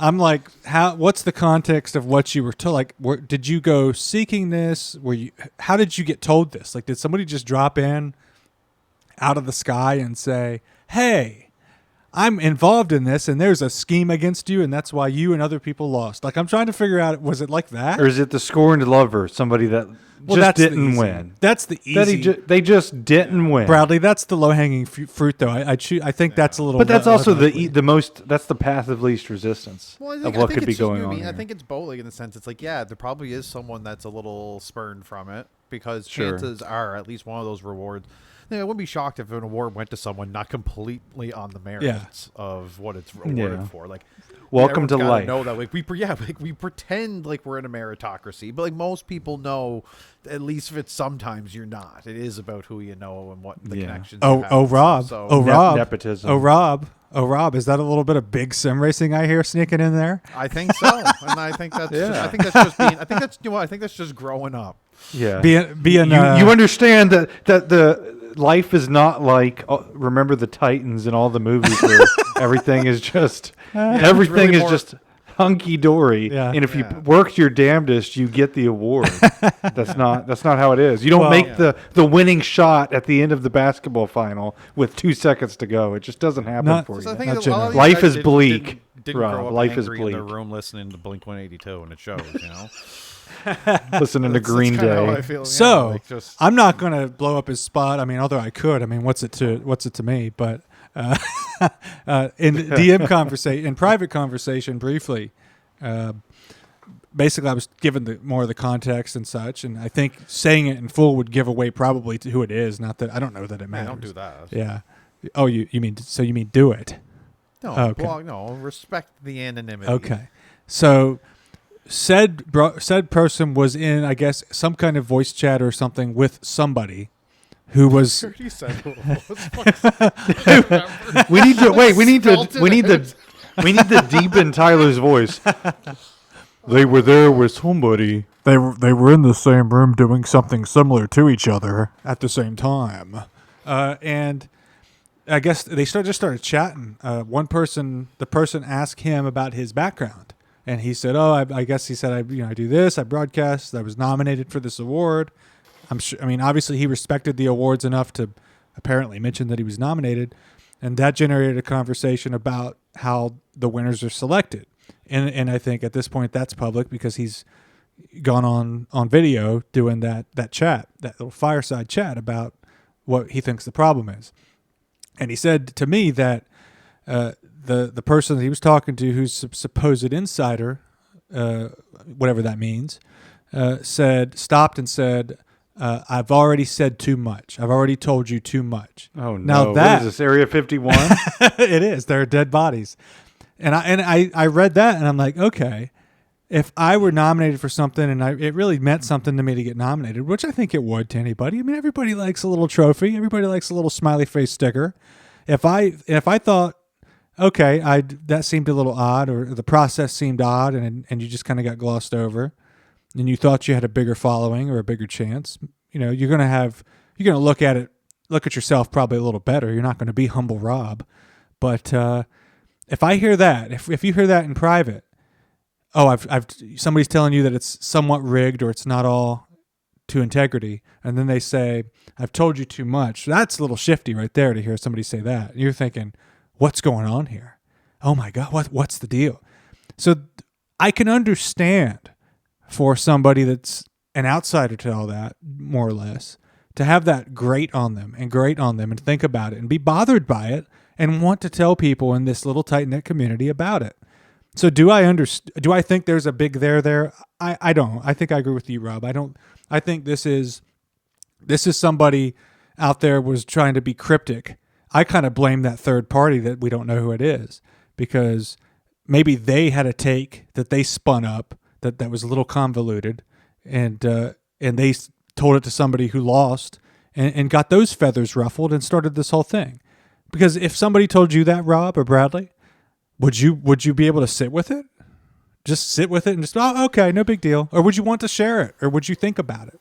I'm like, what's the context of what you were told? Like, did you go seeking this? How did you get told this? Like, did somebody just drop in out of the sky and say, hey, I'm involved in this and there's a scheme against you and that's why you and other people lost? Like, I'm trying to figure out, was it like that? Or is it the scorned lover, somebody that just didn't win? That's the easy. They just didn't win. Bradley, that's the low-hanging fruit, though. I think that's a little. But that's also the most. That's the path of least resistance of what could be going on. I think it's both. Like in the sense, it's like there probably is someone that's a little spurned from it because chances are at least one of those rewards. I wouldn't be shocked if an award went to someone not completely on the merits of what it's awarded for. Like, welcome to life. Know that, like we pretend like we're in a meritocracy, but like most people know, at least if it's sometimes you're not. It is about who you know and what the connections. Rob. Nepotism. Rob, is that a little bit of big sim racing I hear sneaking in there? I think so, and I think that's. I think that's just being. I think that's just growing up. Yeah. You understand that the life is not like remember the Titans and all the movies where everything is just just hunky dory. Yeah. And if you worked your damnedest, you get the award. That's not how it is. You don't make the winning shot at the end of the basketball final with 2 seconds to go. It just doesn't happen for you. I think life is bleak. Didn't Rob, grow up life is angry bleak. in the room listening to Blink-182, and it shows. Listening to Green Day. So I'm not going to blow up his spot. I mean, although I could. I mean, what's it to me? But in DM conversation, in private conversation, briefly, basically I was given more of the context and such, and I think saying it in full would give away probably to who it is. Not that I don't know that it matters. Don't do that. Yeah. Oh, you mean do it? No. Okay. Well, no. Respect the anonymity. Okay. So. Said person was in, I guess, some kind of voice chat or something with somebody who was. We need to deepen Tyler's voice. They were there with somebody. They were in the same room doing something similar to each other at the same time, and I guess they just started chatting. The person asked him about his background. And he said, I guess he said, I do this, I broadcast, I was nominated for this award. I'm sure, I mean, obviously he respected the awards enough to apparently mention that he was nominated. And that generated a conversation about how the winners are selected. And I think at this point that's public because he's gone on video doing that chat, that little fireside chat about what he thinks the problem is. And he said to me that the person that he was talking to, who's a supposed insider, whatever that means, stopped and said, I've already said too much. I've already told you too much. Oh, no. Now what is this, Area 51? It is. There are dead bodies. And I read that, and I'm like, okay, if I were nominated for something and it really meant something to me to get nominated, which I think it would to anybody. I mean, everybody likes a little trophy. Everybody likes a little smiley face sticker. If I thought, okay, that seemed a little odd, or the process seemed odd, and you just kind of got glossed over, and you thought you had a bigger following or a bigger chance, you're gonna look at yourself probably a little better. You're not going to be humble Rob, but if I hear that, if you hear that in private, somebody's telling you that it's somewhat rigged or it's not all to integrity, and then they say, I've told you too much. That's a little shifty right there to hear somebody say that. And you're thinking, what's going on here? Oh my God, what's the deal? So I can understand for somebody that's an outsider to all that, more or less, to have that grate on them and think about it and be bothered by it and want to tell people in this little tight-knit community about it. So do I think there's a big there? I don't. I think I agree with you, Rob. I think this is somebody out there was trying to be cryptic. I kind of blame that third party that we don't know who it is, because maybe they had a take that they spun up that was a little convoluted, and they told it to somebody who lost and got those feathers ruffled and started this whole thing. Because if somebody told you that, Rob or Bradley, would you be able to sit with it? Just sit with it and just, oh, okay, no big deal. Or would you want to share it? Or would you think about it?